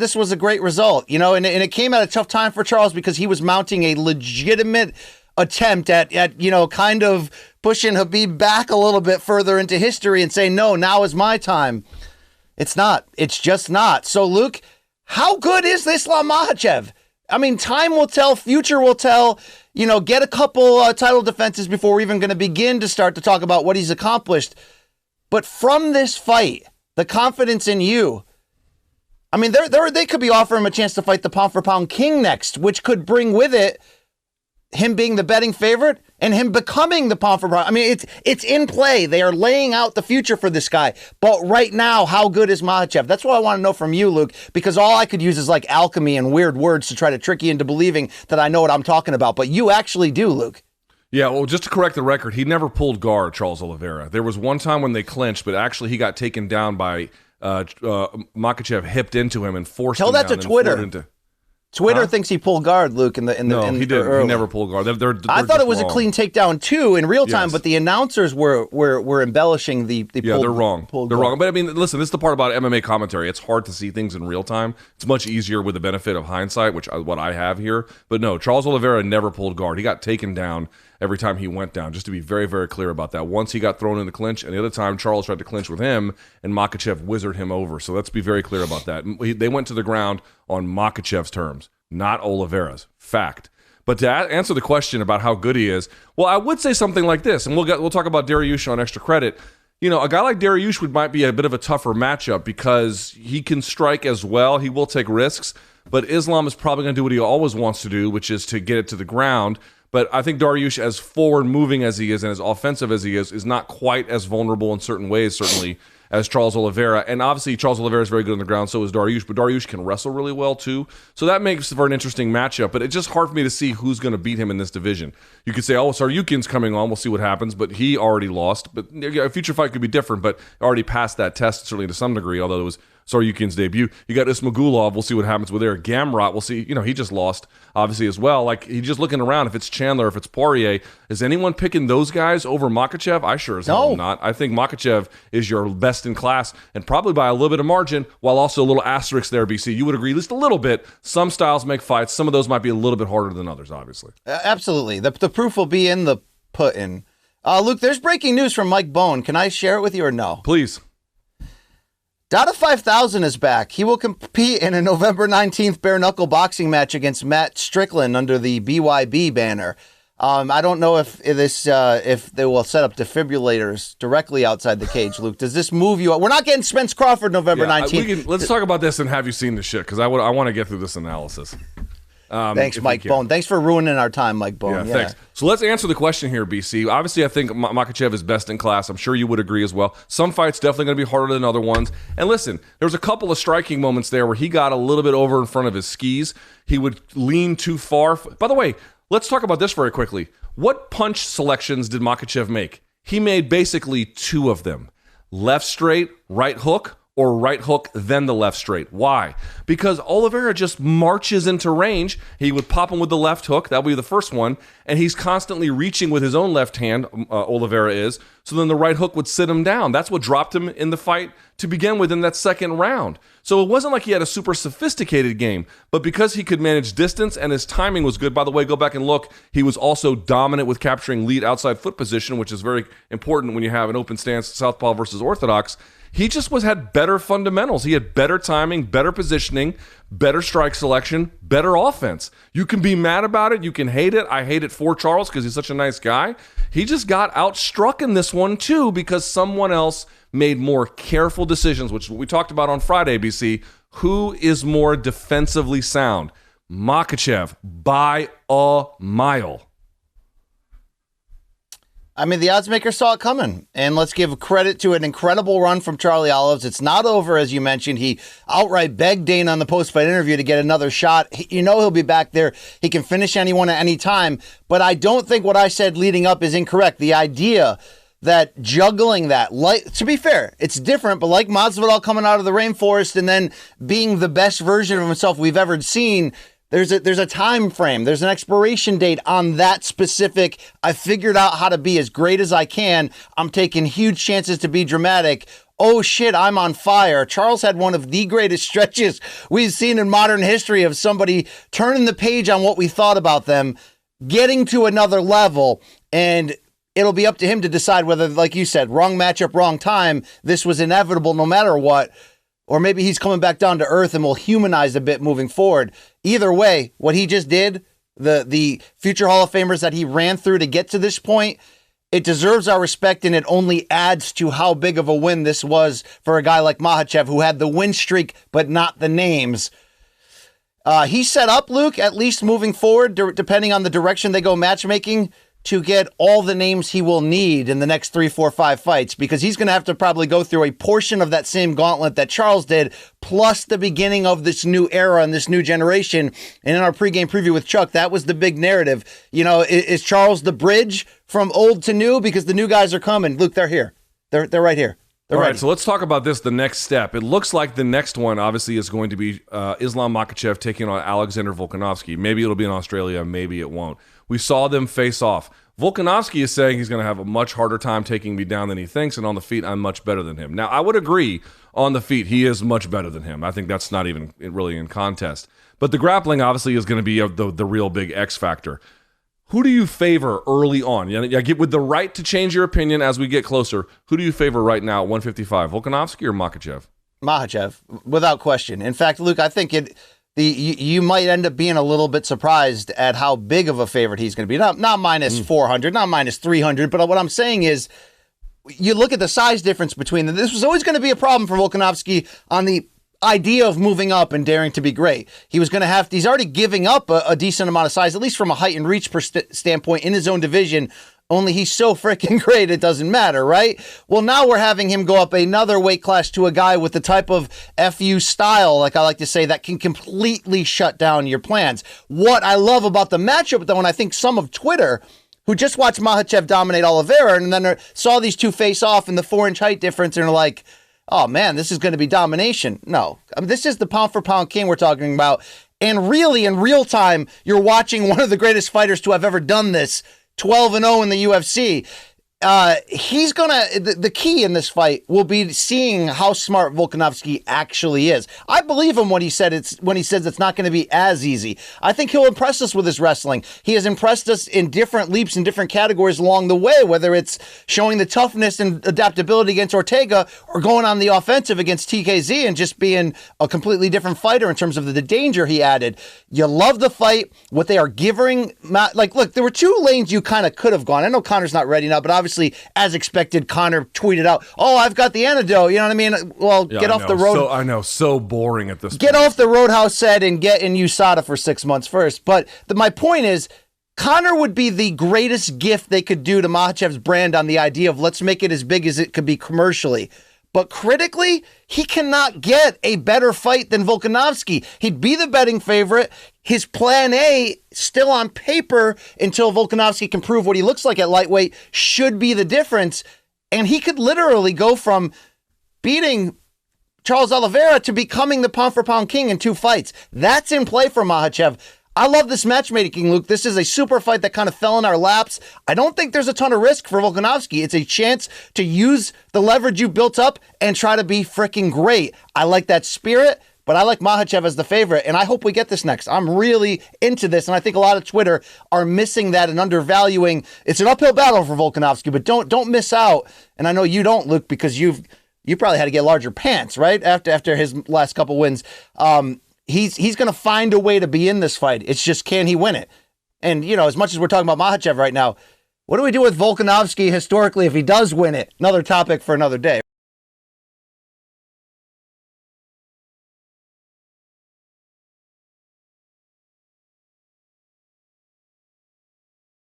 this was a great result, and it came at a tough time for Charles because he was mounting a legitimate attempt at kind of pushing Khabib back a little bit further into history and saying, no, now is my time. It's not. It's just not. So, Luke, how good is Islam Makhachev? I mean, time will tell, future will tell. Get a couple title defenses before we're even going to begin to start to talk about what he's accomplished. But from this fight, the confidence in you, I mean, they could be offering him a chance to fight the pound-for-pound king next, which could bring with it him being the betting favorite and him becoming the pound-for-pound. I mean, it's in play. They are laying out the future for this guy. But right now, how good is Makhachev? That's what I want to know from you, Luke, because all I could use is like alchemy and weird words to try to trick you into believing that I know what I'm talking about. But you actually do, Luke. Yeah, well, just to correct the record, he never pulled guard, Charles Oliveira. There was one time when they clinched, but actually he got taken down by Makhachev, hipped into him and forced him down. Tell that to Twitter. Twitter thinks he pulled guard, Luke. No, he didn't. He never pulled guard. I thought it was wrong. A clean takedown too in real time, but the announcers were embellishing the. Yeah, they're wrong. They're wrong. But I mean, listen, this is the part about MMA commentary. It's hard to see things in real time. It's much easier with the benefit of hindsight, which is what I have here. But no, Charles Oliveira never pulled guard. He got taken down every time he went down, just to be very, very clear about that. Once he got thrown in the clinch, and the other time Charles tried to clinch with him, and Makhachev wizarded him over. So let's be very clear about that. They went to the ground on Makhachev's terms, not Oliveira's. Fact. But to answer the question about how good he is, well, I would say something like this, and we'll talk about Dariush on Extra Credit. A guy like Dariush might be a bit of a tougher matchup because he can strike as well. He will take risks, but Islam is probably going to do what he always wants to do, which is to get it to the ground. But I think Dariush, as forward-moving as he is and as offensive as he is not quite as vulnerable in certain ways, certainly, as Charles Oliveira. And obviously, Charles Oliveira is very good on the ground, so is Dariush. But Dariush can wrestle really well, too. So that makes for an interesting matchup. But it's just hard for me to see who's going to beat him in this division. You could say, Saryukin's coming on. We'll see what happens. But he already lost. But a future fight could be different. But already passed that test, certainly to some degree, although it was Saryukin's debut. You got Ismagulov. We'll see what happens with there. Gamrot, we'll see. He just lost, obviously, as well. Like, he's just looking around. If it's Chandler, if it's Poirier, is anyone picking those guys over Makhachev? I sure as hell am not. I think Makhachev is your best in class, and probably by a little bit of margin, while also a little asterisk there, BC. You would agree at least a little bit. Some styles make fights. Some of those might be a little bit harder than others, obviously. Absolutely. The proof will be in the pudding. Luke, there's breaking news from Mike Bone. Can I share it with you or no? Please. Dada 5000 is back. He will compete in a November 19th bare-knuckle boxing match against Matt Strickland under the BYB banner. I don't know if they will set up defibrillators directly outside the cage, Luke. Does this move you? We're not getting Spence Crawford November 19th. Let's talk about this and have you seen this shit, because I want to get through this analysis. Thanks, Mike Bone. Thanks for ruining our time, Mike Bone. Yeah, thanks. So let's answer the question here, BC. Obviously, I think Makhachev is best in class. I'm sure you would agree as well. Some fights definitely going to be harder than other ones. And listen, there was a couple of striking moments there where he got a little bit over in front of his skis. He would lean too far. By the way, let's talk about this very quickly. What punch selections did Makhachev make? He made basically two of them. Left straight, right hook, or right hook, then the left straight. Why? Because Oliveira just marches into range. He would pop him with the left hook. That would be the first one. And he's constantly reaching with his own left hand, Oliveira is. So then the right hook would sit him down. That's what dropped him in the fight to begin with in that second round. So it wasn't like he had a super sophisticated game, but because he could manage distance and his timing was good. By the way, go back and look. He was also dominant with capturing lead outside foot position, which is very important when you have an open stance, southpaw versus orthodox. He just had better fundamentals. He had better timing, better positioning, better strike selection, better offense. You can be mad about it. You can hate it. I hate it for Charles because he's such a nice guy. He just got outstruck in this one too because someone else made more careful decisions, which we talked about on Friday, BC. Who is more defensively sound? Makhachev by a mile. I mean, the odds maker saw it coming, and let's give credit to an incredible run from Charlie Olives. It's not over, as you mentioned. He outright begged Dana on the post-fight interview to get another shot. He'll be back there. He can finish anyone at any time, but I don't think what I said leading up is incorrect. The idea that juggling that, to be fair, it's different, but like Masvidal coming out of the rainforest and then being the best version of himself we've ever seen, There's a time frame. There's an expiration date on that specific. I figured out how to be as great as I can. I'm taking huge chances to be dramatic. Oh shit, I'm on fire. Charles had one of the greatest stretches we've seen in modern history of somebody turning the page on what we thought about them, getting to another level, and it'll be up to him to decide whether, like you said, wrong matchup, wrong time, this was inevitable no matter what, or maybe he's coming back down to earth and will humanize a bit moving forward. Either way, what he just did, the future Hall of Famers that he ran through to get to this point, it deserves our respect, and it only adds to how big of a win this was for a guy like Makhachev, who had the win streak but not the names. He's set up, Luke, at least moving forward, depending on the direction they go matchmaking, to get all the names he will need in the next 3, 4, 5 fights, because he's going to have to probably go through a portion of that same gauntlet that Charles did, plus the beginning of this new era and this new generation. And in our pregame preview with Chuck, that was the big narrative. You know, is Charles the bridge from old to new? Because the new guys are coming. Luke, they're here. They're right here. All right, so let's talk about this, the next step. It looks like the next one, obviously, is going to be Islam Makhachev taking on Alexander Volkanovski. Maybe it'll be in Australia, maybe it won't. We saw them face off. Volkanovski is saying he's going to have a much harder time taking me down than he thinks, and on the feet, I'm much better than him. Now, I would agree on the feet, he is much better than him. I think that's not even really in contest. But the grappling, obviously, is going to be the real big X factor. Who do you favor early on? Get with the right to change your opinion as we get closer. Who do you favor right now at 155, Volkanovski or Makhachev? Makhachev, without question. In fact, Luke, I think you might end up being a little bit surprised at how big of a favorite he's going to be. Not minus 400, not minus 300, but what I'm saying is, you look at the size difference between them. This was always going to be a problem for Volkanovski on the idea of moving up and daring to be great. He's already giving up a decent amount of size, at least from a height and reach standpoint in his own division. Only he's so freaking great, it doesn't matter, right? Well, now we're having him go up another weight class to a guy with the type of FU style, like I like to say, that can completely shut down your plans. What I love about the matchup, though, and I think some of Twitter, who just watched Makhachev dominate Oliveira and then saw these two face off and the 4-inch height difference and are like, oh man, this is going to be domination. No, I mean, this is the pound for pound king we're talking about. And really, in real time, you're watching one of the greatest fighters to have ever done this, 12-0 in the UFC. He's the key in this fight will be seeing how smart Volkanovski actually is. I believe him when he says it's not going to be as easy. I think he'll impress us with his wrestling. He has impressed us in different leaps in different categories along the way, whether it's showing the toughness and adaptability against Ortega or going on the offensive against TKZ and just being a completely different fighter in terms of the danger he added. You love the fight, what they are giving. Look, there were two lanes you kind of could have gone. I know Connor's not ready now, but obviously, as expected, Connor tweeted out, "Oh, I've got the antidote." You know what I mean? Well, yeah, get off the road. I know, so boring at this point. Get off the Roadhouse set and get in USADA for 6 months first. But my point is, Connor would be the greatest gift they could do to Makhachev's brand on the idea of let's make it as big as it could be commercially. But critically, he cannot get a better fight than Volkanovski. He'd be the betting favorite. His plan A, still on paper, until Volkanovski can prove what he looks like at lightweight, should be the difference. And he could literally go from beating Charles Oliveira to becoming the pound-for-pound king in 2 fights. That's in play for Makhachev. I love this matchmaking, Luke. This is a super fight that kind of fell in our laps. I don't think there's a ton of risk for Volkanovski. It's a chance to use the leverage you built up and try to be freaking great. I like that spirit, but I like Makhachev as the favorite, and I hope we get this next. I'm really into this, and I think a lot of Twitter are missing that and undervaluing. It's an uphill battle for Volkanovski, but don't miss out. And I know you don't, Luke, because you probably had to get larger pants, right? After his last couple wins. He's going to find a way to be in this fight. It's just, can he win it? And, as much as we're talking about Makhachev right now, what do we do with Volkanovski historically if he does win it? Another topic for another day.